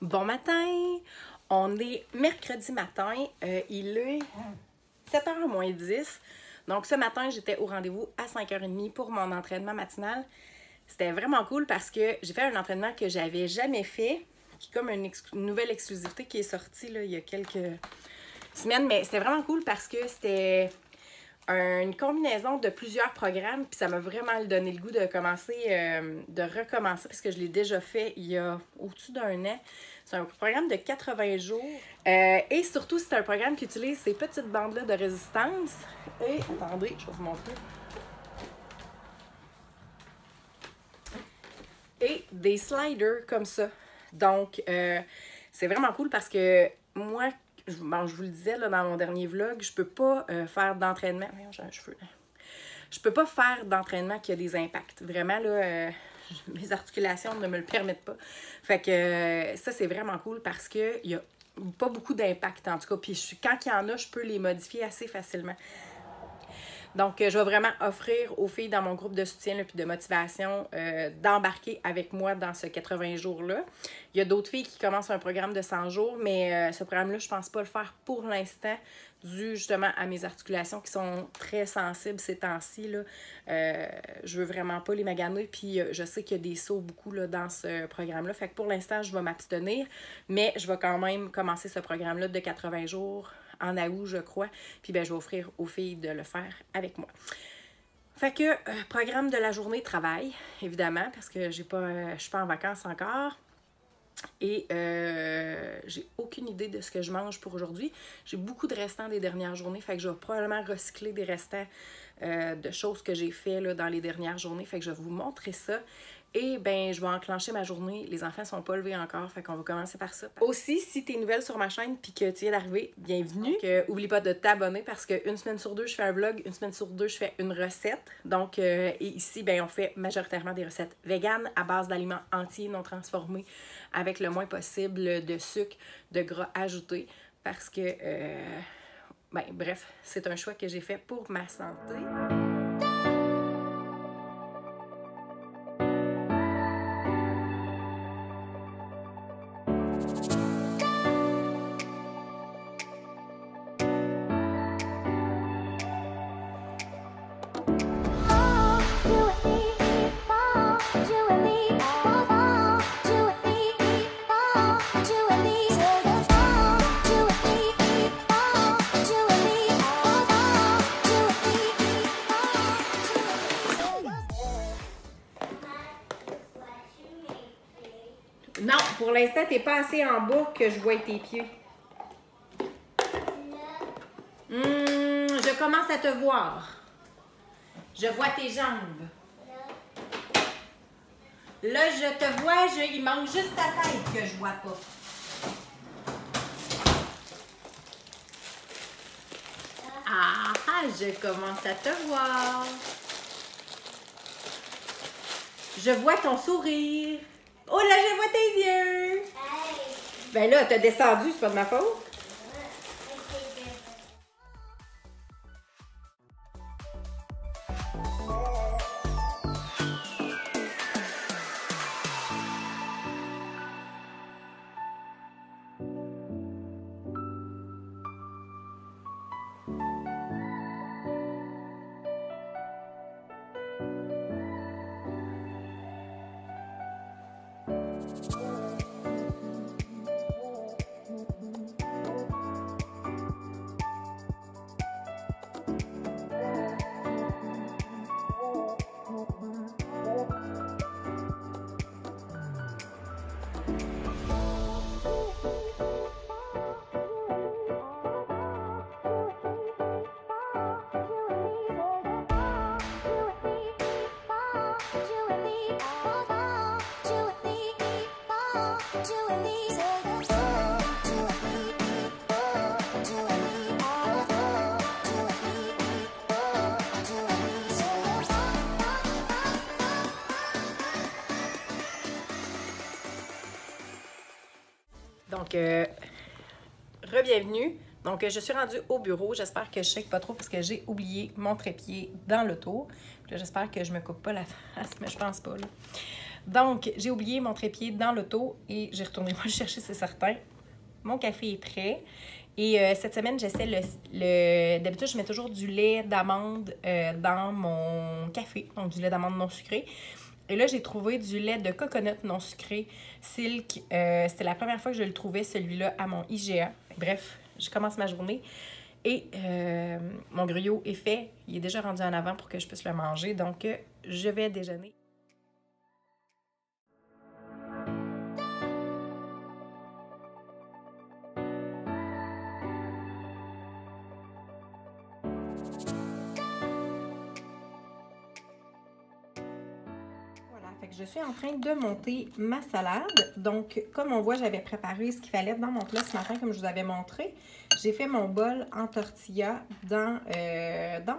Bon matin! On est mercredi matin, il est 7h moins 10. Donc ce matin, j'étais au rendez-vous à 5h30 pour mon entraînement matinal. C'était vraiment cool parce que j'ai fait un entraînement que j'avais jamais fait, qui est comme une nouvelle exclusivité qui est sortie là, il y a quelques semaines. Mais c'était vraiment cool parce que c'était une combinaison de plusieurs programmes, puis ça m'a vraiment donné le goût de recommencer parce que je l'ai déjà fait il y a au-dessus d'un an. C'est un programme de 80 jours et surtout c'est un programme qui utilise ces petites bandes-là de résistance. Et attendez, je vais vous montrer. Et des sliders comme ça. Donc, c'est vraiment cool parce que moi, je vous le disais là, dans mon dernier vlog, je peux pas faire d'entraînement. Je peux pas faire d'entraînement qui a des impacts. Vraiment, là, mes articulations ne me le permettent pas. Fait que ça, c'est vraiment cool parce qu'il y a pas beaucoup d'impact, en tout cas. Puis quand il y en a, je peux les modifier assez facilement. Donc, je vais vraiment offrir aux filles dans mon groupe de soutien et de motivation d'embarquer avec moi dans ce 80 jours-là. Il y a d'autres filles qui commencent un programme de 100 jours, mais ce programme-là, je ne pense pas le faire pour l'instant, dû justement à mes articulations qui sont très sensibles ces temps-ci. Je veux vraiment pas les maganer, puis je sais qu'il y a des sauts beaucoup là, dans ce programme-là. Fait que pour l'instant, je vais m'abstenir, mais je vais quand même commencer ce programme-là de 80 jours en août, je crois. Puis ben, je vais offrir aux filles de le faire avec moi. Fait que, programme de la journée, travail, évidemment, parce que je suis pas en vacances encore. Et j'ai aucune idée de ce que je mange pour aujourd'hui. J'ai beaucoup de restants des dernières journées, fait que je vais probablement recycler des restants de choses que j'ai fait là, dans les dernières journées. Fait que je vais vous montrer ça. Et ben je vais enclencher ma journée. Les enfants sont pas levés encore, fait qu'on va commencer par ça. Aussi, si tu es nouvelle sur ma chaîne puis que tu viens d'arriver, bienvenue. Donc, oublie pas de t'abonner parce qu'une semaine sur deux, je fais un vlog, une semaine sur deux, je fais une recette. Donc, et ici, ben on fait majoritairement des recettes véganes à base d'aliments entiers, non transformés, avec le moins possible de sucre, de gras ajoutés. Parce que, ben bref, c'est un choix que j'ai fait pour ma santé. Non, pour l'instant, t'es pas assez en bas que je vois tes pieds. Je commence à te voir. Je vois tes jambes. Là, je te vois, il manque juste ta tête que je vois pas. Ah, je commence à te voir. Je vois ton sourire. Oh là, je vois tes yeux! Ben là, t'as descendu, c'est pas de ma faute. Donc, re-bienvenue. Donc, je suis rendue au bureau. J'espère que je shake pas trop parce que j'ai oublié mon trépied dans l'auto. J'espère que je me coupe pas la face, mais je pense pas. Là. Donc, j'ai oublié mon trépied dans l'auto et j'ai retourné moi le chercher, c'est certain. Mon café est prêt. Et cette semaine, j'essaie d'habitude, je mets toujours du lait d'amande dans mon café, donc du lait d'amande non sucré. Et là, j'ai trouvé du lait de coconut non sucré, Silk. C'était la première fois que je le trouvais, celui-là, à mon IGA. Bref, je commence ma journée. Et mon gruyot est fait. Il est déjà rendu en avant pour que je puisse le manger. Donc, je vais déjeuner. Je suis en train de monter ma salade. Donc, comme on voit, j'avais préparé ce qu'il fallait dans mon plat ce matin, comme je vous avais montré. J'ai fait mon bol en tortilla dans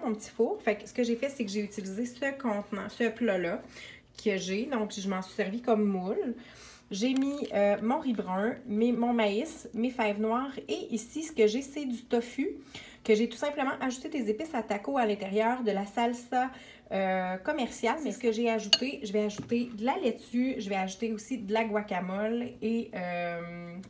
mon petit four. Fait que ce que j'ai fait, c'est que j'ai utilisé ce plat-là que j'ai. Donc, je m'en suis servi comme moule. J'ai mis mon riz brun, mon maïs, mes fèves noires. Et ici, ce que j'ai, c'est du tofu que j'ai tout simplement ajouté des épices à taco à l'intérieur, de la salsa commerciale. Mais ce que j'ai ajouté, je vais ajouter de la laitue, je vais ajouter aussi de la guacamole et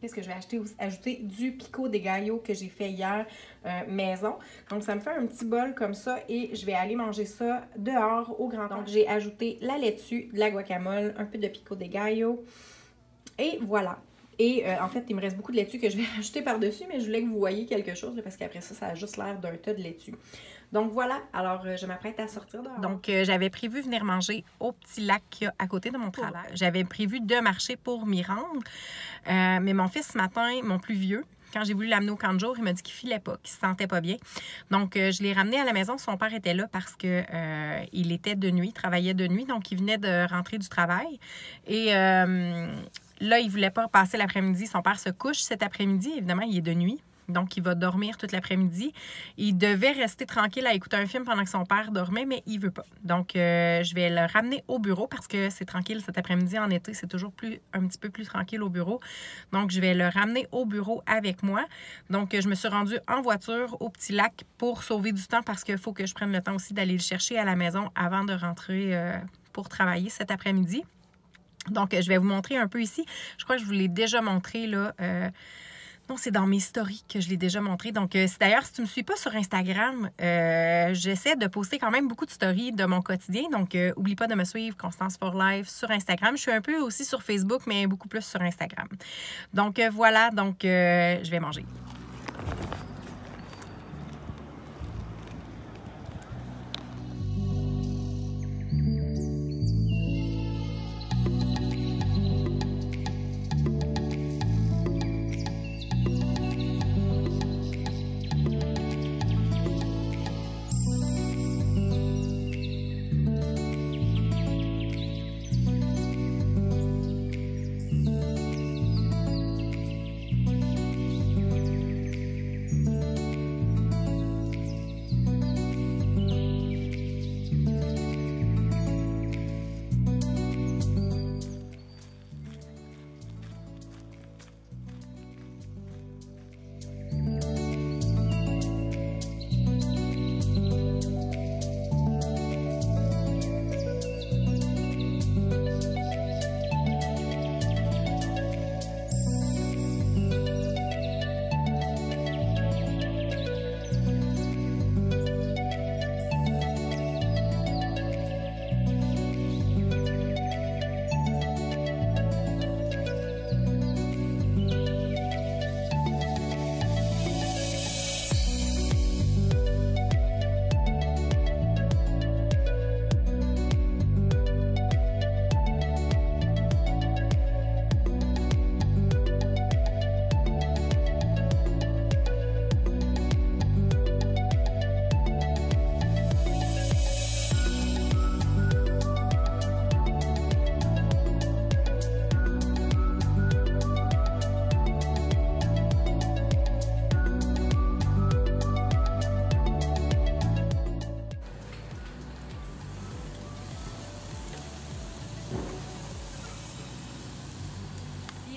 qu'est-ce que je vais ajouter du pico de gallo que j'ai fait hier maison. Donc, ça me fait un petit bol comme ça et je vais aller manger ça dehors au grand air. Donc, j'ai ajouté la laitue, de la guacamole, un peu de pico de gallo et voilà. Et en fait, il me reste beaucoup de laitue que je vais ajouter par-dessus, mais je voulais que vous voyiez quelque chose là, parce qu'après ça, ça a juste l'air d'un tas de laitue. Donc voilà, alors je m'apprête à sortir dehors. Donc j'avais prévu venir manger au petit lac qu'il y a à côté de mon travail. J'avais prévu de marcher pour m'y rendre, mais mon fils ce matin, mon plus vieux, quand j'ai voulu l'amener au camp de jour, il m'a dit qu'il filait pas, qu'il se sentait pas bien. Donc, je l'ai ramené à la maison. Son père était là parce que il était de nuit, il travaillait de nuit. Donc, il venait de rentrer du travail. Et là, il voulait pas passer l'après-midi. Son père se couche cet après-midi. Évidemment, il est de nuit. Donc, il va dormir toute l'après-midi. Il devait rester tranquille à écouter un film pendant que son père dormait, mais il veut pas. Donc, je vais le ramener au bureau parce que c'est tranquille cet après-midi. En été, c'est toujours un petit peu plus tranquille au bureau. Donc, je vais le ramener au bureau avec moi. Donc, je me suis rendue en voiture au petit lac pour sauver du temps parce qu'il faut que je prenne le temps aussi d'aller le chercher à la maison avant de rentrer pour travailler cet après-midi. Donc, je vais vous montrer un peu ici. Je crois que je vous l'ai déjà montré, là. Non, c'est dans mes stories que je l'ai déjà montré. Donc, d'ailleurs, si tu ne me suis pas sur Instagram, j'essaie de poster quand même beaucoup de stories de mon quotidien. Donc, oublie pas de me suivre, Constance for Life, sur Instagram. Je suis un peu aussi sur Facebook, mais beaucoup plus sur Instagram. Donc, voilà. Donc, je vais manger.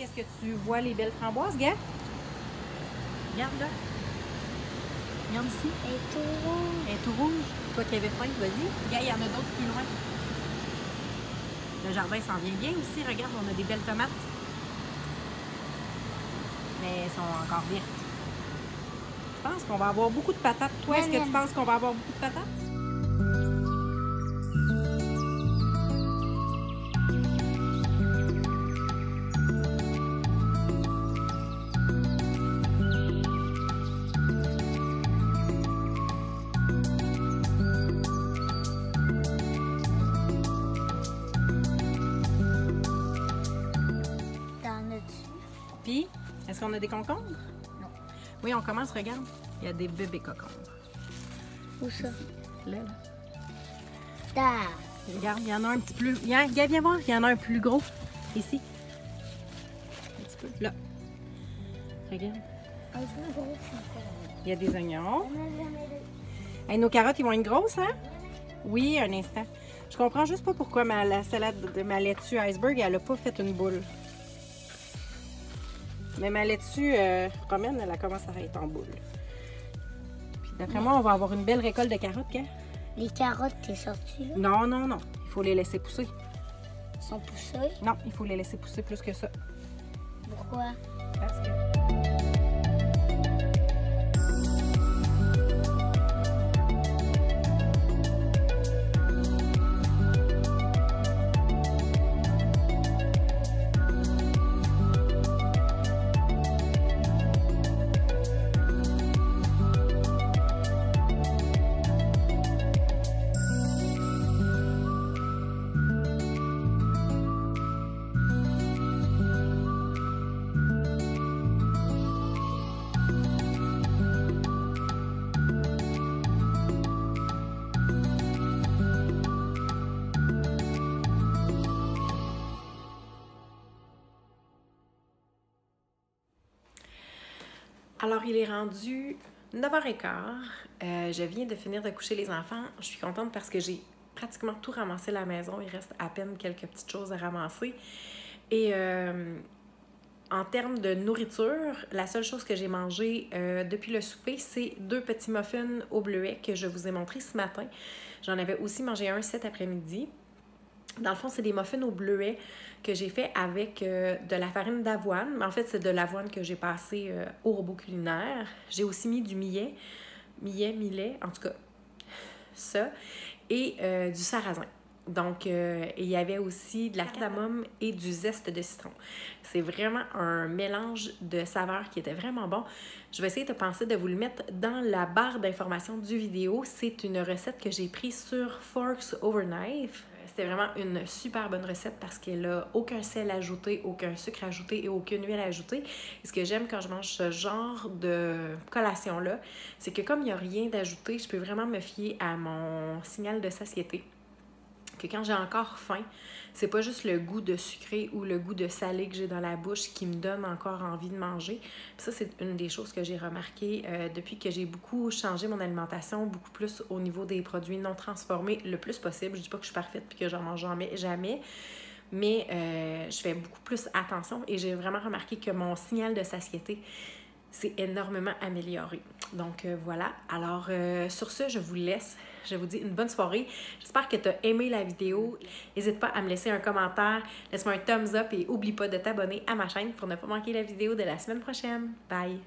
Est-ce que tu vois les belles framboises, gars? Regarde là. Regarde ici. Elle est tout rouge. Elle est tout rouge. Toi qui avais faim, vas-y. Gars, il y en a d'autres plus loin. Le jardin s'en vient bien aussi. Regarde, on a des belles tomates. Mais elles sont encore vertes. Je pense qu'on va avoir beaucoup de patates. Toi, est-ce que tu penses qu'on va avoir beaucoup de patates? Puis, est-ce qu'on a des concombres? Non. Oui, on commence, regarde. Il y a des bébés concombres. Où ça? Là. Là. Regarde, il y en a un petit plus... Viens voir, il y en a un plus gros. Ici. Un petit peu. Là. Regarde. Il y a des oignons. Hey, nos carottes, ils vont être grosses, hein? Oui, un instant. Je comprends juste pas pourquoi la salade de ma laitue iceberg, elle a pas fait une boule. Mais ma laitue romaine, elle commence à être en boule. Puis d'après moi, on va avoir une belle récolte de carottes, hein? Les carottes, t'es sorti là? Non, non, non. Il faut les laisser pousser. Ils sont poussés? Non, il faut les laisser pousser plus que ça. Pourquoi? Parce que... Alors, il est rendu 9h15. Je viens de finir de coucher les enfants. Je suis contente parce que j'ai pratiquement tout ramassé à la maison. Il reste à peine quelques petites choses à ramasser. Et en termes de nourriture, la seule chose que j'ai mangée depuis le souper, c'est 2 petits muffins au bleuet que je vous ai montré ce matin. J'en avais aussi mangé un cet après-midi. Dans le fond, c'est des muffins au bleuet que j'ai fait avec de la farine d'avoine. Mais en fait, c'est de l'avoine que j'ai passé au robot culinaire. J'ai aussi mis du millet, en tout cas, ça, et du sarrasin. Donc, il y avait aussi de la cardamome et du zeste de citron. C'est vraiment un mélange de saveurs qui était vraiment bon. Je vais essayer de penser de vous le mettre dans la barre d'informations du vidéo. C'est une recette que j'ai prise sur Forks Over Knife. C'était vraiment une super bonne recette parce qu'elle n'a aucun sel ajouté, aucun sucre ajouté et aucune huile ajoutée. Et ce que j'aime quand je mange ce genre de collation-là, c'est que comme il n'y a rien d'ajouté, je peux vraiment me fier à mon signal de satiété. Que quand j'ai encore faim, c'est pas juste le goût de sucré ou le goût de salé que j'ai dans la bouche qui me donne encore envie de manger. Puis ça, c'est une des choses que j'ai remarqué depuis que j'ai beaucoup changé mon alimentation, beaucoup plus au niveau des produits non transformés le plus possible. Je dis pas que je suis parfaite puis que j'en mange jamais, mais je fais beaucoup plus attention et j'ai vraiment remarqué que mon signal de satiété s'est énormément amélioré. Donc voilà, alors sur ce, je vous laisse. Je vous dis une bonne soirée. J'espère que tu as aimé la vidéo. N'hésite pas à me laisser un commentaire, laisse-moi un thumbs up et n'oublie pas de t'abonner à ma chaîne pour ne pas manquer la vidéo de la semaine prochaine. Bye!